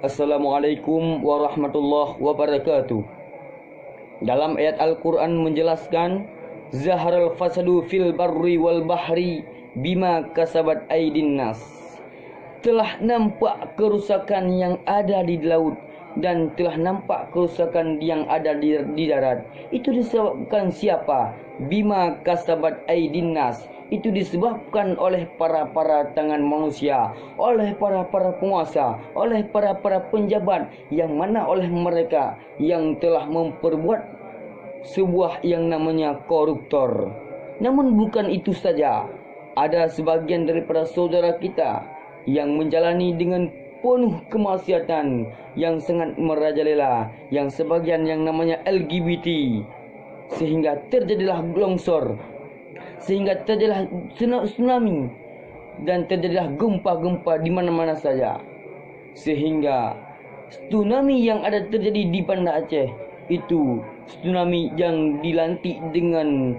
Assalamualaikum warahmatullahi wabarakatuh. Dalam ayat Al-Quran menjelaskan, Zaharal fasadu fil barri wal bahri bima kasabat aydin nas. Telah nampak kerusakan yang ada di laut dan telah nampak kerusakan yang ada di darat. Itu disebabkan siapa? Bima kasabat aydin nas. Itu disebabkan oleh para tangan manusia, oleh para penguasa, oleh para penjabat, yang mana oleh mereka yang telah memperbuat sebuah yang namanya koruptor. Namun bukan itu saja, ada sebagian daripada saudara kita yang menjalani dengan penuh kemaksiatan yang sangat merajalela, yang sebagian yang namanya LGBT, sehingga terjadilah longsor, sehingga terjadilah tsunami, dan terjadilah gempa-gempa di mana-mana saja. Sehingga tsunami yang ada terjadi di Banda Aceh itu tsunami yang dilantik dengan